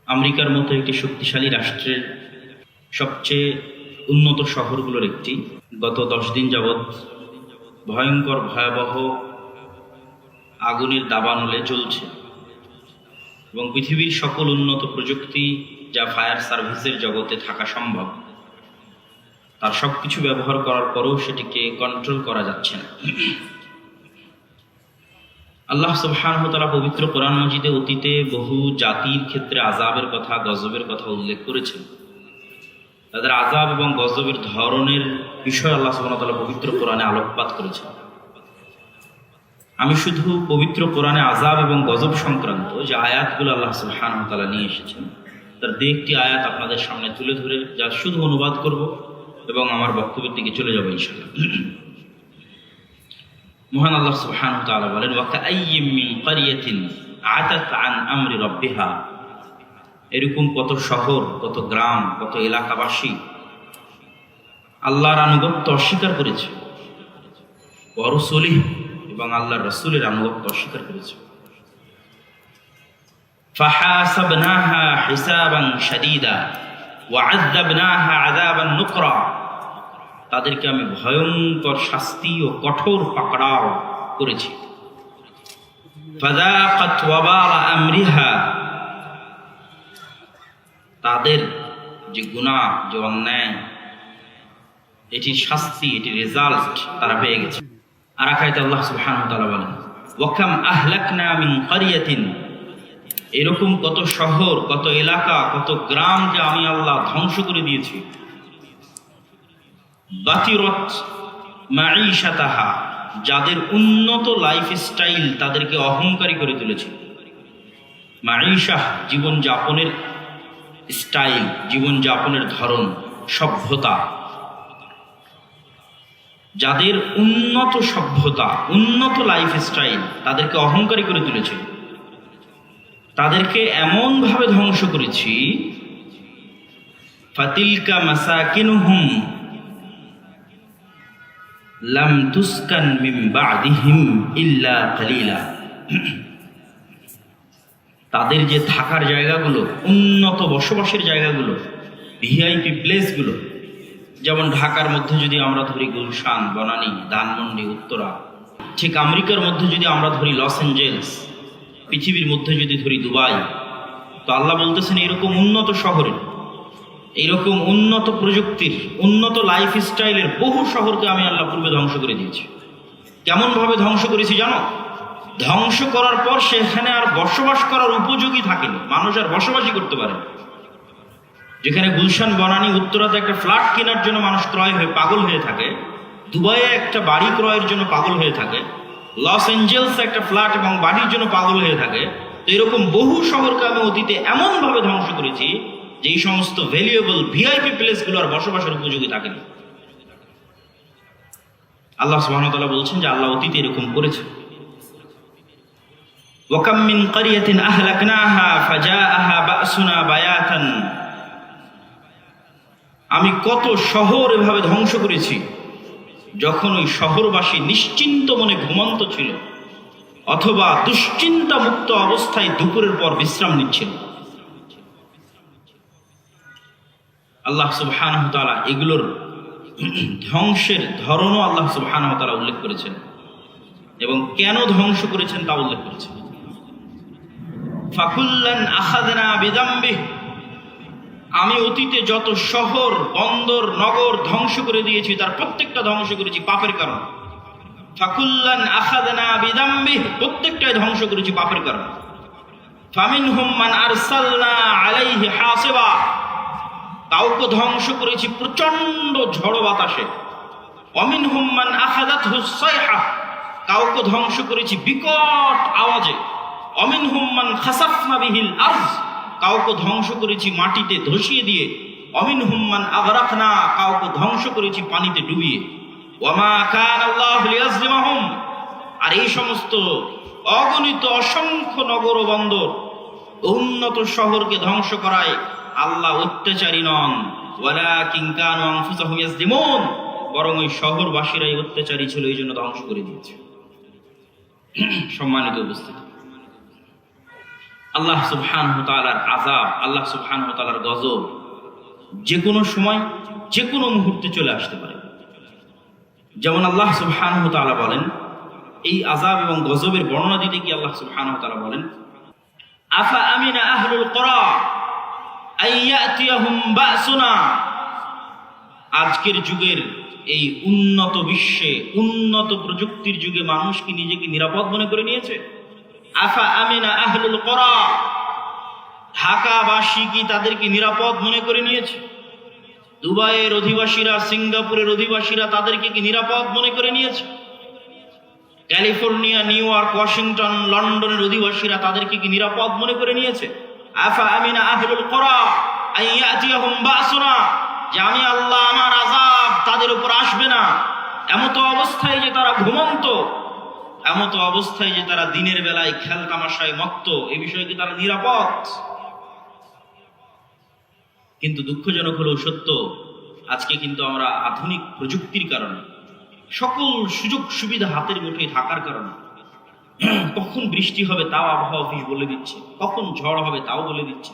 আমেরিকার মতো একটি শক্তিশালী রাষ্ট্রের সবচেয়ে উন্নত শহরগুলোর একটি গত 10 দিন যাবৎ ভয়ঙ্কর ভয়াবহ আগুনের দাবানলে জ্বলছে এবং পৃথিবীর সকল উন্নত প্রযুক্তি যা ফায়ার সার্ভিসের জগতে থাকা সম্ভব তার সবকিছু ব্যবহার করার পরেও সেটিকে কন্ট্রোল করা যাচ্ছে না। আল্লাহ সুবহানাহু ওয়া তাআলা পবিত্র কোরআন মাজিদে অতীতে বহু জাতির ক্ষেত্রে আযাবের কথা, গজবের কথা উল্লেখ করেছেন। তাদের আযাব এবং গজবের ধরনের বিষয় আল্লাহ সুবহানাহু ওয়া তাআলা পবিত্র কোরআনে আলোকপাত করেছেন। আমি শুধু পবিত্র কোরআনে আযাব এবং গজব সংক্রান্ত যে আয়াতগুলো আল্লাহ সুবহানাহু ওয়া তাআলা নিয়ে এসেছেন তার দু একটি আয়াত আপনাদের সামনে তুলে ধরে যা শুধু অনুবাদ করব এবং আমার বক্তব্যের দিকে চলে যাব ইনশাআল্লাহ। মহান আল্লাহ সুবহানাহু ওয়া তাআলা বলেন, ওয়া কাআইয়্যিম মিন ক্বরিয়াতিন আতাত আন আমরি রাব্বিহা, এরকম কত শহর, কত গ্রাম, কত এলাকাবাসী আল্লাহর আনুগত্য অস্বীকার করেছে, ওয়া রাসূলিহি, এবং আল্লাহর রাসূলের আনুগত্য অস্বীকার করেছে। ফাহাসাবনাহা হিসাবান শাদীদা ওয়া আযাবনাহা আযাবান নুকরা, তাদেরকে আমি ভয়ঙ্কর শাস্তি ও কঠোর পাকড়াও করেছি। ফাযাকাত ওয়াবালা আমরিহা, তাদের যে গুনাহ, যে অন্যায়, এটির শাস্তি, এটির রেজাল্ট তারা পেয়ে গেছে। আর আয়াতে আল্লাহ সুবহানাহু ওয়া তাআলা বলেন, ওয়া কাম আহলাকনা মিন ক্বরিয়াতিন, এরকম কত শহর, কত এলাকা, কত গ্রাম যে আমি আল্লাহ ধ্বংস করে দিয়েছি। বাতিরত মাঈশাতাহা, যাদের উন্নত লাইফস্টাইল তাদেরকে অহংকারী করে তুলেছে। মাঈশা, জীবন যাপনের স্টাইল, জীবন যাপনের ধরন, সভ্যতা, যাদের উন্নত সভ্যতা, উন্নত লাইফস্টাইল তাদেরকে অহংকারী করে তুলেছে, তাদেরকে এমন ভাবে ধ্বংস করেছি। ফাতিলকা মাসাকিনুহুম লাম তুসকান মিন বা'দিহিম ইল্লা কালিলা, তাদের যে থাকার জায়গাগুলো, উন্নত বসবাসের জায়গাগুলো, ভিআইপি প্লেসগুলো, যেমন ঢাকার মধ্যে যদি আমরা ধরি গুলশান, বনানী, ধানমন্ডি, উত্তরা, ঠিক আমেরিকার মধ্যে যদি আমরা ধরি লস অ্যাঞ্জেলস, পৃথিবীর মধ্যে যদি ধরি দুবাই, তো আল্লাহ বলতেছেন এরকম উন্নত শহরে, এইরকম উন্নত প্রযুক্তির, উন্নত লাইফ স্টাইলের বহু শহরকে আমি আল্লাহ পূর্বে ধ্বংস করে দিয়েছি। কেমন ভাবে ধ্বংস করেছি জানো? ধ্বংস করার পর সেখানে আর বসবাস করার উপযোগী থাকেনি, মানুষ আর বসবাসই করতে পারে। যেখানে গুলশান, বনানী, উত্তরাতে একটা ফ্ল্যাট কেনার জন্য মানুষ ক্রয় হয়ে পাগল হয়ে থাকে, দুবাইয়ে একটা বাড়ি ক্রয়ের জন্য পাগল হয়ে থাকে, লস অ্যাঞ্জেলসে একটা ফ্ল্যাট এবং বাড়ির জন্য পাগল হয়ে থাকে, তো এরকম বহু শহরকে আমি অতীতে এমন ভাবে ধ্বংস করেছি যে এই সমস্ত ভ্যালুয়েবল ভিআইপি প্লেসগুলো আর বসবাসের উপযোগী থাকেনি। আল্লাহ সুবহানাহু ওয়া তাআলা বলছেন যে আল্লাহ অতীতে এরকম করেছে। ওয়া কাম মিন ক্বরিয়াতিন আহলাকনাহা ফাজাআহা বা'সুনা বায়াতান, আমি কত শহর এভাবে ধ্বংস করেছি যখন ওই শহরবাসী নিশ্চিন্ত মনে ঘুমন্ত ছিল অথবা দুশ্চিন্তা মুক্ত অবস্থায় দুপুরের পর বিশ্রাম নিচ্ছিল। আল্লাহ সুবহানাহু ওয়া তাআলা এগুলোর ধ্বংসের ধরনও আল্লাহ সুবহানাহু ওয়া তাআলা উল্লেখ করেছেন এবং কেন ধ্বংস করেছেন তা উল্লেখ করেছেন। ফাকুল্লান আখাযনা বিযামবিহি, আমি অতীতে যত শহর, বন্দর, নগর ধ্বংস করে দিয়েছি তার প্রত্যেকটা ধ্বংস করেছি পাপের কারণে। ফাকুল্লান আখাযনা বিযামবিহি, প্রত্যেকটাই ধ্বংস করেছি পাপের কারণে। ফামিনহুম মান আরসালনা আলাইহি হাসিবা, কাউকে ধ্বংস করেছি প্রচন্ড ঝড় বাতাসে। ওয়ামিনহুম মান আখাযাতহু সাইহা, কাউকে ধ্বংস করেছি বিকট আওয়াজে। ওয়ামিনহুম মান খাসাফনা বিহিল আরজ, কাউকে ধ্বংস করেছি মাটিতে ধসিয়ে দিয়ে। ওয়ামিনহুম মান আগরাকনা, কাউকে ধ্বংস করেছি পানিতে ডুবিয়ে। ওয়ামা কানা আল্লাহু লিয়াযলিমাহুম, আর এই সমস্ত অগণিত অসংখ্য নগর ও বন্দর, উন্নত শহরকে ধ্বংস করায় আল্লাহ অত্যাচারী নন। ওয়ালাকিন কানু আনফুসাহুম ইয়াযলিমুন, বরং ওই শহরবাসীরাই অত্যাচারী ছিল, এই জন্য ধ্বংস করে দিয়েছে। সম্মানিত উপস্থিতি, আল্লাহ সুবহানাহু ওয়া তাআলার আযাব, আল্লাহ সুবহানাহু ওয়া তাআলার গজব যে কোনো সময় যে কোনো মুহূর্তে চলে আসতে পারে। যেমন আল্লাহ সুবহানাহু ওয়া তাআলা বলেন, এই আযাব এবং গজবের বর্ণনা দিতে গিয়ে আল্লাহ সুবহানাহু ওয়া তাআলা বলেন, আফা আমিনা আহলুল কুরা আইয়াতিয়াহুম বাসুনা। আজকের যুগের এই উন্নত বিশ্বে, উন্নত প্রযুক্তির যুগে মানুষ কি নিজেকে নিরাপদ মনে করে নিয়েছে? আফা আমিনা আহলুল কুরা, ঢাকাবাসী কি তাদেরকে নিরাপদ মনে করে নিয়েছে? দুবাইয়ের অধিবাসীরা, সিঙ্গাপুরের অধিবাসীরা তাদেরকে কি নিরাপদ মনে করে নিয়েছে? ক্যালিফোর্নিয়া, নিউ ইয়র্ক, ওয়াশিংটন, লন্ডনের অধিবাসীরা তাদেরকে কি নিরাপদ মনে করে নিয়েছে? আফা আমিনা আহলুল কুরা আইয়াতিয়াহুম বাসুনা, যে আমি আল্লাহ, আমার আযাব তাদের উপর আসবে না, এমতো অবস্থায় যে তারা ঘুমন্ত, এমতো অবস্থায় যে তারা দিনের বেলায় খেল তামাশায় মত্ত, এই বিষয়ে কি তারা নিরাপদ? কিন্তু দুঃখজনক হলেও সত্য, আজকে কিন্তু আমরা আধুনিক প্রযুক্তির কারণে, সকল সুযোগ সুবিধা হাতের মুঠোয় থাকার কারণে, কখন বৃষ্টি হবে তাও আবহাওয়া অফিস বলে দিচ্ছে, কখন ঝড় হবে তাও বলে দিচ্ছে,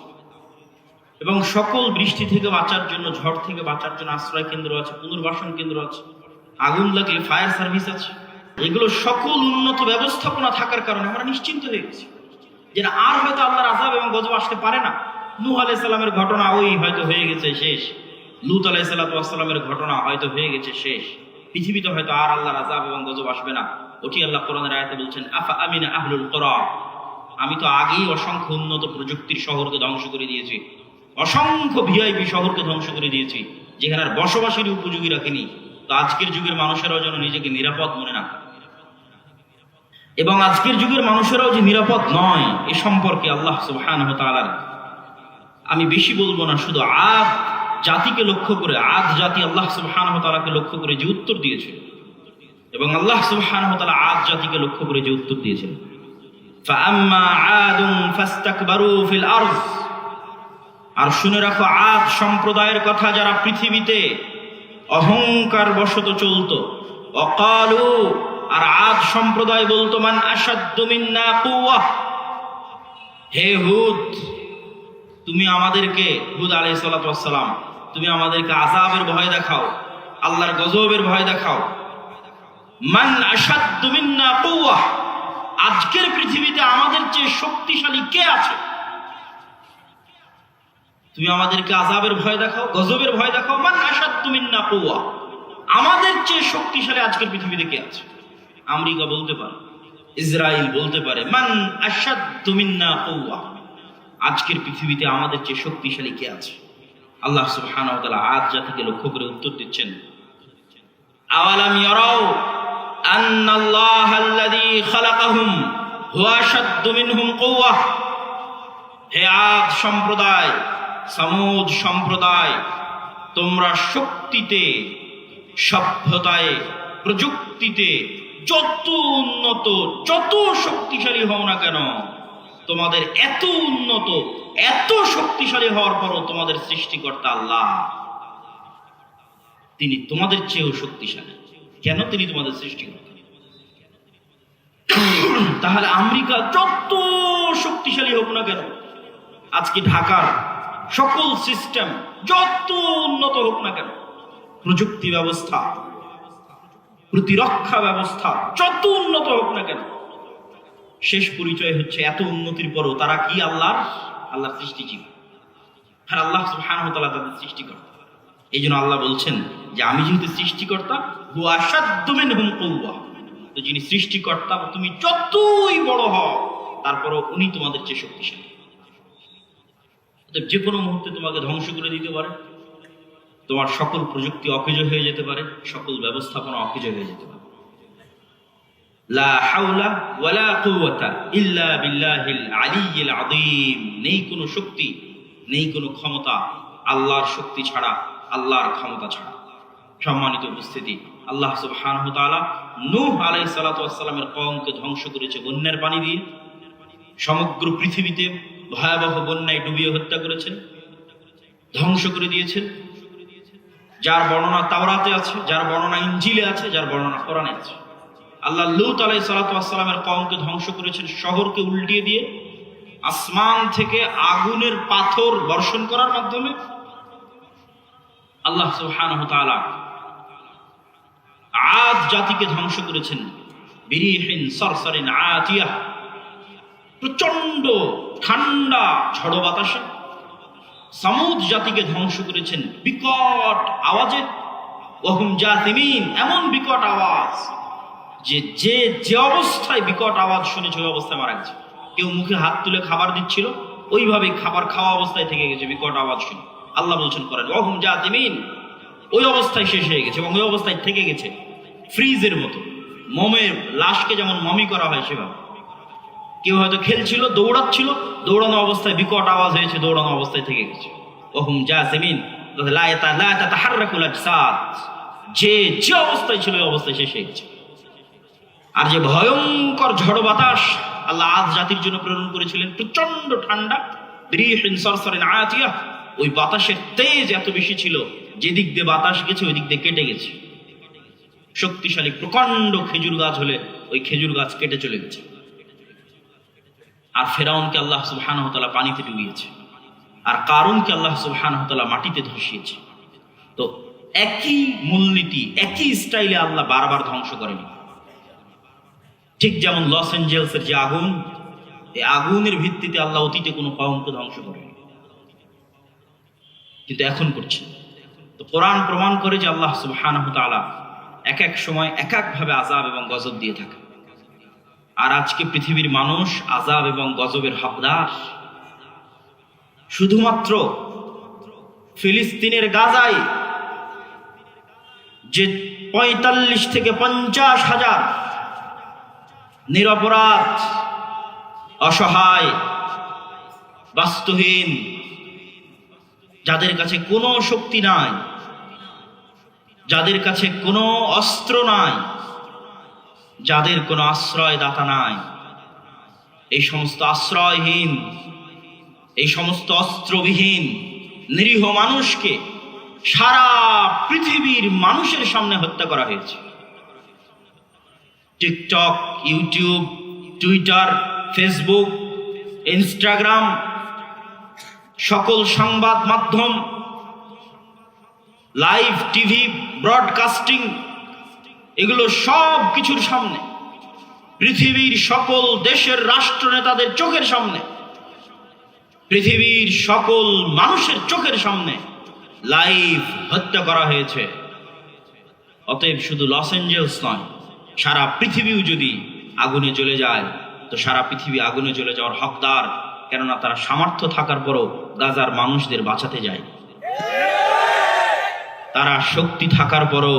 এবং সকল বৃষ্টি থেকে বাঁচার জন্য, ঝড় থেকে বাঁচার জন্য আশ্রয় কেন্দ্র আছে, পুনর্বাসন কেন্দ্র আছে, আগুন লাগলে ফায়ার সার্ভিস আছে। এগুলো সকল উন্নত ব্যবস্থাপনা থাকার কারণে আমরা নিশ্চিন্ত হয়ে গেছি যে না, আর হয়তো আল্লাহর আযাব এবং গজব আসতে পারে না। নূহ আলাইহিস সালামের ঘটনা ওই হয়তো হয়ে গেছে শেষ, লূত আলাইহিস সালামের ঘটনা হয়তো হয়ে গেছে শেষ, পৃথিবীতে হয়তো আর আল্লাহর আযাব এবং গজব আসবে না। ওটি আল্লাহ কোরআনের আয়াতে বলছেন, আফা আমিনা আহলুল কুরা, আমি তো আগেই অসংখ্য উন্নত প্রযুক্তির শহরকে ধ্বংস করে দিয়েছি, অসংখ্য ভিআইপি শহরকে ধ্বংস করে দিয়েছি, যেখানে আর বসবাসের উপযোগী রাখিনি। তো আজকের যুগের মানুষেরাও যেন নিজেকে নিরাপদ মনে না করে, এবং আজকের যুগের মানুষেরাও যে নিরাপদ নয় এ সম্পর্কে আল্লাহ সুবহানাহু ওয়া তাআলার, আমি বেশি বলবো না, শুধু আদ জাতিকে লক্ষ্য করে, আদ জাতি আল্লাহ সুবহানাহু ওয়া তাআলাকে লক্ষ্য করে যে উত্তর দিয়েছে, এবং আল্লাহ সুবহানাহু ওয়া তাআলা আদ জাতিকে লক্ষ্য করে যে উত্তর দিয়েছেন, ফাআম্মা আদুন ফাস্তাকবারু ফিল আরদ। আর শুনে রাখো, আদ সম্প্রদায়ের কথা, যারা পৃথিবীতে অহংকার বশত চলতো, ওয়াকালু, আর আদ সম্প্রদায় বলতো, মান আশাদ্দু মিন্না কুওয়া, হে হুদ, তুমি আমাদেরকে, হুদ আলাইহিস সালাতু ওয়াস সালাম, তুমি আমাদেরকে আযাবের ভয় দেখাও, আল্লাহর গজবের ভয় দেখাও। মান আশাদ্দু মিন্না কুওয়া, আজকের পৃথিবীতে আমাদের চেয়ে শক্তিশালী কে আছে? তুমি আমাদেরকে আযাবের ভয় দেখাও, গজবের ভয় দেখাও। মান আশাদ্দু মিন্না কুওয়া, আমাদের চেয়ে শক্তিশালী আজকের পৃথিবীতে কে আছে? আমেরিকা বলতে পারে, ইসরায়েল বলতে পারে, মান আশাদ্দু মিন্না কুওয়া, আজকের পৃথিবীতে আমাদের চেয়ে শক্তিশালী কে আছে? আল্লাহ সুবহানাহু ওয়া তাআলা আদ জাতিকে লক্ষ্য করে উত্তর দিচ্ছেন, আওয়ালাম ইয়ারাউ আন্নাল্লাহাল্লাযী খালাকাহুম হুয়া আশাদ্দু মিনহুম কুওয়া। হে আদ সম্প্রদায়, সামুদ সম্প্রদায়, তোমরা শক্তিতে, সভ্যতায়, প্রযুক্তিতে যত উন্নত, যত শক্তিশালী হও না কেন, তোমাদের এত উন্নত, এত শক্তিশালী হওয়ার পরও তোমাদের সৃষ্টিকর্তা আল্লাহ, তিনি তোমাদের চেয়েও শক্তিশালী। কেন? তিনি তোমাদের সৃষ্টিকর্তা। তাহলে আমেরিকা যত শক্তিশালী হোক না কেন, আজকে ঢাকার সকল সিস্টেম যত উন্নত হোক না কেন, প্রযুক্তি ব্যবস্থা, প্রতিরক্ষা ব্যবস্থা যত উন্নত হোক না কেন, শেষ পরিচয় হচ্ছে এত উন্নতির পরও তারা কি আল্লাহর সৃষ্টিজীব, আর আল্লাহ সুবহানাহু ওয়া তাআলা তাদের সৃষ্টিকর্তা। এই জন্য আল্লাহ বলছেন যে আমি যেহেতু সৃষ্টিকর্তা, হুয়া আশাদ্দু মিনহুম কুওয়া, তো যিনি সৃষ্টিকর্তা, তুমি যতই বড় হও তারপরও উনি তোমাদের চেয়ে শক্তিশালী। যে কোনো মুহূর্তে তোমাকে ধ্বংস করে দিতে পারে, তোমার সকল প্রযুক্তি অকেজো হয়ে যেতে পারে, সকল ব্যবস্থাপনা অকেজো হয়ে যেতে পারে। লা হাওলা ওয়ালা কুওয়াতা ইল্লা বিল্লাহিল আলিয়্যিল আযীম, নেই কোনো শক্তি, নেই কোনো ক্ষমতা আল্লাহর শক্তি ছাড়া, আল্লাহর ক্ষমতা ছাড়া। সম্মানিত উপস্থিতি, আল্লাহ সুবহানাহু ওয়া তাআলা নূহ আলাইহিস সালাতু ওয়াস সালামের কওমকে ধ্বংস করেছে বন্যার পানি দিয়ে। সমগ্র পৃথিবীতে ভয়াবহ বন্যায় ডুবিয়ে হত্যা করেছেন, ধ্বংস করে দিয়েছেন। যার বর্ণনা তাওরাতে আছে, যার বর্ণনা ইনজিলে আছে, যার বর্ণনা কোরআনে আছে। আল্লাহ লূত আলাইহিস সালাতু ওয়াস সালামের কওমকে ধ্বংস করেছেন শহরকে উল্টিয়ে দিয়ে, আসমান থেকে আগুনের পাথর বর্ষণ করার মাধ্যমে আল্লাহ সুবহানাহু ওয়া তাআলা আদ জাতিকে ধ্বংস করেছেন বিরিহিন সরসরিন আতিয়াহ, প্রচন্ড ঠান্ডা ঝড়ো বাতাসে। সামুদ জাতিকে ধ্বংস করেছেন বিকট আওয়াজে, ওয়াহুম জাসিমিন, এমন বিকট আওয়াজ যে যে যে অবস্থায় বিকট আওয়াজ শুনেছে ওই অবস্থায় মারা গেছে। কেউ মুখে হাত তুলে খাবার দিচ্ছিল, ওইভাবে খাবার খাওয়া অবস্থায় থেকে গেছে বিকট আওয়াজ শুনে। আল্লাহ বলছেন করেন ওয়াহুম জাসিমিন, ওই অবস্থায় শেষ হয়ে গেছে এবং ওই অবস্থায় থেকে গেছে ফ্রিজের মতো। মোমের লাশকে যেমন মমি করা হয় সেভাবে। কেউ হয়তো খেলছিল, দৌড়াচ্ছিল, দৌড়ানো অবস্থায় বিকট আওয়াজ হয়েছে, দৌড়ানো অবস্থায় থেকে গেছে। ওহুম জাসিমিন, লা তাতাহাররাকুল আজসাদ, যে যে অবস্থায় ছিল ওই অবস্থায় শেষ হয়ে গেছে। আর যে ভয়ঙ্কর ঝড় বাতাস আল্লাহ আদ জাতির জন্য প্রেরণ করেছিলেন, প্রচন্ড ঠান্ডা, রিহিন সরসরিন আতিয়াহ, ওই বাতাসের তেজ এত বেশি ছিল, যেদিক দিয়ে বাতাস গেছে ওই দিক দিয়ে কেটে গেছে। শক্তিশালী প্রকাণ্ড খেজুর গাছ হলে ওই খেজুর গাছ কেটে চলে গেছে। আর ফেরাউনকে আল্লাহ সুবহানাহু ওয়া তাআলা পানিতে ডুবিয়েছে, আর কারুনকে আল্লাহ সুবহানাহু ওয়া তাআলা মাটিতে ধসিয়েছে। তো একই মূলনীতি, একই স্টাইলে আল্লাহ বারবার ধ্বংস করেনি। ঠিক যেমন লস এঞ্জেলসের যে আগুন, এই আগুনের ভিত্তিতে আল্লাহ অতীতে কোনো কওমকে ধ্বংস করেনি, কিন্তু এখন করছে। তো কোরআন প্রমাণ করে যে আল্লাহ সুবহানাহু ওয়া তাআলা এক এক সময় এক একভাবে আযাব এবং গজব দিয়ে থাকে। আর আজকে পৃথিবীর মানুষ আযাব এবং গজবের হকদার। শুধুমাত্র ফিলিস্তিনের গাজায় যে ৪৫ থেকে ৫০ হাজার নিরপরাধ, অসহায়, বাস্তুহীন, যাদের কাছে কোনো শক্তি নাই, যাদের কাছে কোনো অস্ত্র নাই, যাদের কোনো আশ্রয়দাতা নাই, এই সমস্ত আশ্রয়হীন, এই সমস্ত অস্ত্রবিহীন নিরীহ মানুষকে সারা পৃথিবীর মানুষের সামনে হত্যা করা হয়েছে। TikTok, YouTube, Twitter, Facebook, Instagram, সকল সংবাদ মাধ্যম, লাইভ টিভি ব্রডকাস্টিং, এগুলো সব কিছুর সামনে, পৃথিবীর সকল দেশের রাষ্ট্রনেতাদের চোখের সামনে, পৃথিবীর সকল মানুষের চোখের সামনে লাইভ হত্যা করা হয়েছে। অতএব শুধু লস এঞ্জেলস নয়, সারা পৃথিবীও যদি আগুনে জ্বলে যায় তো সারা পৃথিবী আগুনে জ্বলে যাওয়ার হকদার, কেননা তারা সামর্থ্য থাকার পরও গাজার মানুষদের বাঁচাতে যায়। তারা শক্তি থাকার পরও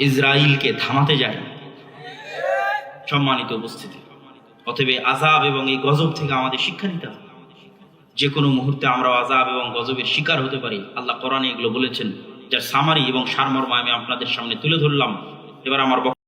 ইসরায়েলকে থামাতে যায়। সম্মানিত উপস্থিতি, অতএব আযাব এবং এই গজব থেকে আমাদের শিক্ষা নিতে হবে। যে কোনো মুহূর্তে আমরা আযাব এবং গজবের শিকার হতে পারি। আল্লাহ কোরআনে এগুলো বলেছেন, যার সামারি এবং সারমর্ম আমি আপনাদের সামনে তুলে ধরলাম। এবার আমার